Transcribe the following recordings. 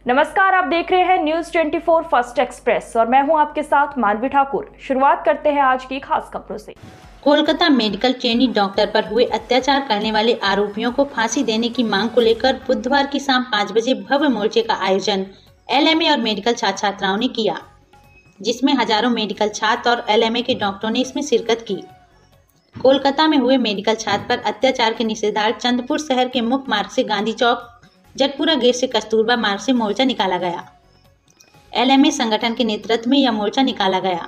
नमस्कार, आप देख रहे हैं न्यूज 24 फर्स्ट एक्सप्रेस और मैं हूं आपके साथ मानवी ठाकुर। शुरुआत करते हैं आज की खास खबरों से। कोलकाता मेडिकल ट्रेनी डॉक्टर पर हुए अत्याचार करने वाले आरोपियों को फांसी देने की मांग को लेकर बुधवार की शाम 5 बजे भव्य मोर्चे का आयोजन एलएमए और मेडिकल छात्र छात्राओं ने किया, जिसमें हजारों मेडिकल छात्र और एलएमए के डॉक्टरों ने इसमें शिरकत की। कोलकाता में हुए मेडिकल छात्र पर अत्याचार के निषेधार्थ चंद्रपुर शहर के मुख्य मार्ग से गांधी चौक, जटपुरा गेट से कस्तूरबा मार्ग से मोर्चा निकाला गया। एलएमए संगठन के नेतृत्व में यह मोर्चा निकाला गया,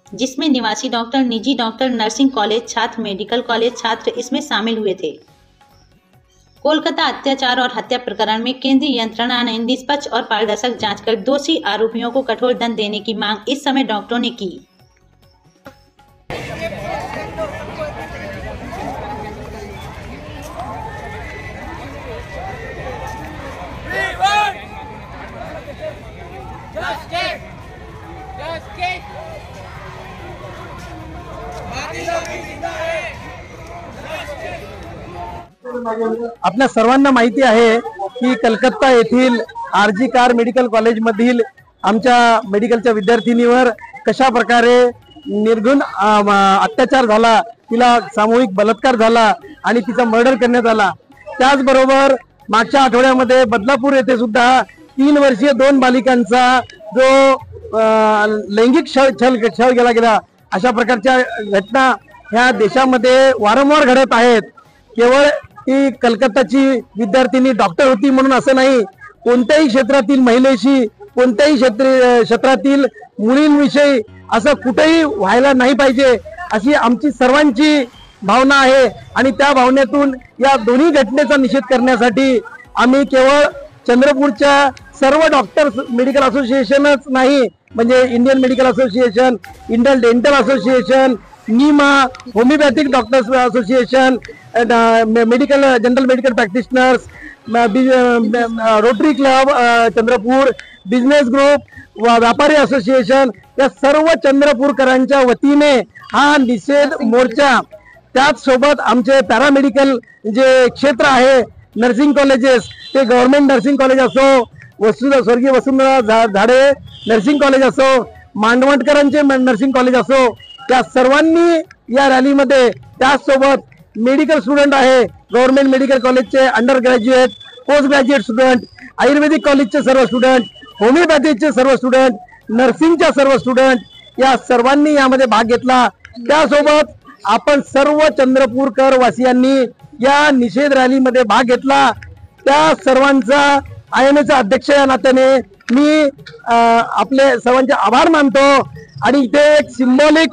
जिसमें निवासी डॉक्टर, निजी डॉक्टर, नर्सिंग कॉलेज छात्र, मेडिकल कॉलेज छात्र इसमें शामिल हुए थे। कोलकाता अत्याचार और हत्या प्रकरण में केंद्रीय यंत्रणा ने निष्पक्ष और पारदर्शक जांच कर दोषी आरोपियों को कठोर दंड देने की मांग इस समय डॉक्टरों ने की। आपल्या सर्वांना माहिती आहे की कलकत्ता येथील आरजी कार मेडिकल कॉलेज मधील आमच्या मेडिकलच्या विद्यार्थिनीवर कशा प्रकारे निर्घृण अत्याचार झाला, तिला सामूहिक बलात्कार झाला आणि तिचा मर्डर करण्यात आला। त्याचबरोबर मागच्या आठवड्यामध्ये बदलापूर येथे सुद्धा 3 वर्षीय 2 बालिकांचा जो लैंगिक छळ केला गेला, अशा प्रकारच्या घटना ह्या देशामध्ये वारंवार घडत आहेत। केवळ ती कलकत्ताची विद्यार्थिनी डॉक्टर होती म्हणून असं नाही, कोणत्याही क्षेत्रातील महिलेशी, कोणत्याही क्षेत्रातील मुलींविषयी असं कुठेही व्हायला नाही पाहिजे अशी आमची सर्वांची भावना आहे। आणि त्या भावनेतून या दोन्ही घटनेचा निषेध करण्यासाठी आम्ही केवळ चंद्रपूरच्या सर्व डॉक्टर्स मेडिकल असोसिएशनच नाही, म्हणजे Indian medical association, Indian dental association, NIMA, homeopathic doctors association, medical general medical practitioners, Rotary Club Chandrapur, business group, व्यापारी असोसिएशन, या सर्व चंद्रपूरकरांच्या वतीने हा निषेध मोर्चा, त्याच सोबत आमचे पॅरामेडिकल जे क्षेत्र आहे, नर्सिंग कॉलेजेस, ते गव्हर्नमेंट नर्सिंग कॉलेज असो, स्वर्गीय वसुंधरा झाडे नर्सिंग कॉलेज असो, मांडवटकरांचे नर्सिंग कॉलेज असो, त्या सर्वांनी या रॅलीमध्ये, त्याचसोबत मेडिकल स्टुडंट आहे, गव्हर्नमेंट मेडिकल कॉलेजचे under graduate, post graduate student, ayurvedic कॉलेजचे सर्व स्टुडंट, होमिओपॅथीचे सर्व स्टुडंट, नर्सिंगच्या सर्व स्टुडंट, या सर्वांनी यामध्ये भाग घेतला। त्यासोबत आपण सर्व चंद्रपूरकर वासियांनी या निषेध रॅलीमध्ये भाग घेतला। त्या सर्वांचा आयएमएचा अध्यक्ष या नात्याने मी आपले सर्वांचे आभार मानतो। आणि इथे एक सिम्बॉलिक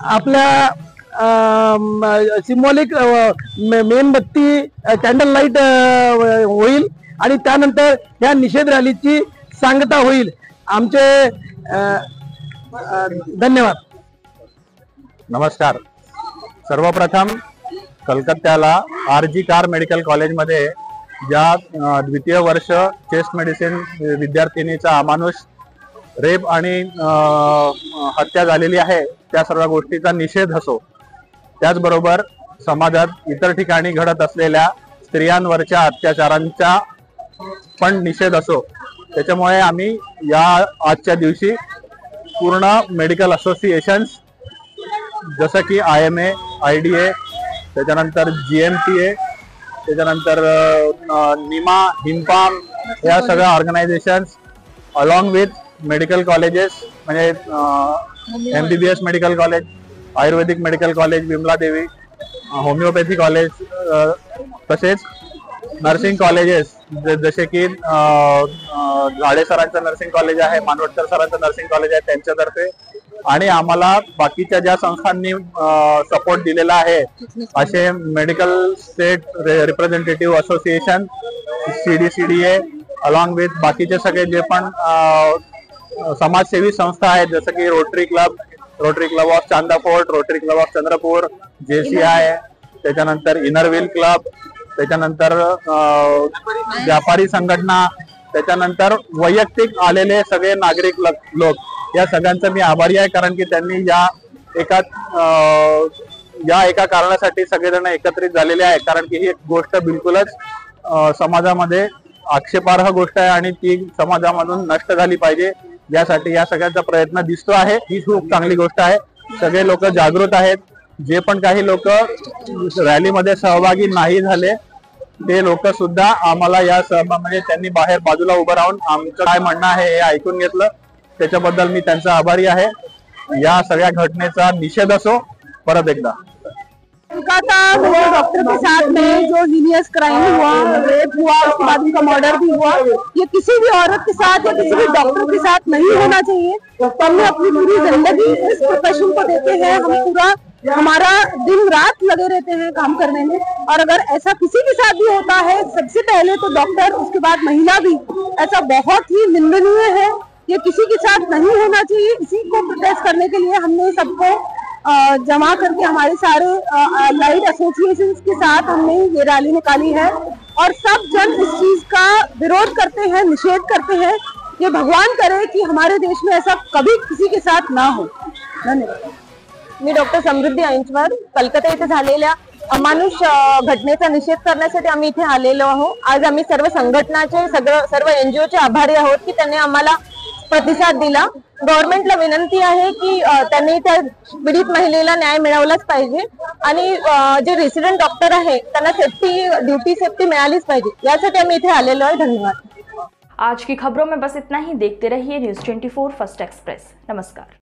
आपल्या मेणबत्ती कॅन्डल लाईट होईल आणि त्यानंतर या निषेध रॅलीची सांगता होईल। आमचे धन्यवाद। नमस्कार। सर्वप्रथम कलकत्त्याला आरजी कार मेडिकल कॉलेजमध्ये ज्या द्वितीय वर्ष चेस्ट मेडिसिन विद्यार्थिनीचा अमानुष रेप आणि हत्या झालेली आहे, त्या सर्व गोष्टीचा निषेध असो, त्याचबरोबर समाजात इतर ठिकाणी घडत असलेल्या स्त्रियांवरच्या अत्याचारांचा पण निषेध असो, त्याच्यामुळे आम्ही या आजच्या दिवशी पूर्ण मेडिकल असोसिएशन्स जसं की IMA, IDA, त्याच्यानंतर GMTA, त्याच्यानंतर निमा, हिमपाम, या सगळ्या organisations along with medical colleges, म्हणजे MBBS मेडिकल कॉलेज, आयुर्वेदिक medical college, Vimla Devi, homeopathy college, तसेच नर्सिंग कॉलेजेस जसे की झाडे सरांचं नर्सिंग कॉलेज आहे, मानवटकर सरांचं नर्सिंग कॉलेज आहे, त्यांच्यातर्फे, आणि आम्हाला बाकीच्या ज्या संस्थांनी सपोर्ट दिलेला आहे असे medical state representative association, CDCDA, along with बाकीचे सगळे जे पण समाजसेवी संस्था आहेत, जसं की rotary club of Chanda fort, rotary club of Chandrapur, JCI, त्याच्यानंतर इनरव्हील क्लब, त्याच्यानंतर व्यापारी संघटना, त्याच्यानंतर वैयक्तिक आलेले सगळे नागरिक लोक, या सगळ्यांचा मी आभारी आहे, कारण की त्यांनी या एका कारणासाठी सगळेजण एकत्रित झालेले आहेत, कारण की ही एक गोष्ट बिलकुलच समाजामध्ये आक्षेपार्ह गोष्ट आहे आणि ती समाजामधून नष्ट झाली पाहिजे, यासाठी या सगळ्यांचा प्रयत्न दिसतो आहे। ही खूप चांगली गोष्ट आहे। सगळे लोक जागृत आहेत। जे पण काही लोक रॅलीमध्ये सहभागी नाही झाले ते लोक सुद्धा आम्हाला या म्हणजे त्यांनी बाहेर बाजूला उभं राहून आमचं काय म्हणणं आहे हे ऐकून घेतलं, त्याच्याबद्दल मी त्यांचा आभारी आहे। या सगळ्या घटनेचा निषेध असो। परत एकदा उनका था डॉक्टर के साथ में जो हीनियस क्राइम हुआ, रेप हुआ, उसके बाद उनका मर्डर भी हुआ, ये किसी भी औरत के साथ या किसी भी डॉक्टर के साथ नहीं होना चाहिए। तो हमने अपनी पूरी जिंदगी इस प्रोफेशन को देते हैं, हम पूरा हमारा दिन रात लगे रहते हैं काम करने में, और अगर ऐसा किसी के साथ भी होता है, सबसे पहले तो डॉक्टर, उसके बाद महिला भी, ऐसा बहुत ही निंदनीय है। ये किसी के साथ नहीं होना चाहिए। इसी को प्रोटेस्ट करने के लिए हमने सबको जमा करके हमारे सारे लाइट एसोसिएशंस के साथ हमने ये रैली निकाली है, और सब जन इस चीज का विरोध करते हैं, निषेध करते हैं। ये भगवान करे कि हमारे देश में ऐसा कभी किसी के साथ ना हो। धन्यवाद। मी डॉक्टर समृद्धी ऐंचवार, कलकत्ता इथे झालेल्या अमानुष घटनेचा निषेध करण्यासाठी आम्ही इथे आलेलो आहोत। आज आम्ही सर्व संघटनाचे सर्व एनजीओचे आभारी आहोत की त्यांनी आम्हाला प्रतिसाद दिला। गव्हर्नमेंटला विनंती आहे की त्यांनी त्या पीडित महिलेला न्याय मिळवलाच पाहिजे, आणि जे रेसिडेंट डॉक्टर आहे त्यांना ड्यूटी सेफ्टी मिळालीच पाहिजे, यासाठी आम्ही इथे आलेलो आहे। धन्यवाद। आज की खबरों में बस इतना ही। देखते रहिए न्यूज़ 24 फर्स्ट एक्सप्रेस। नमस्कार।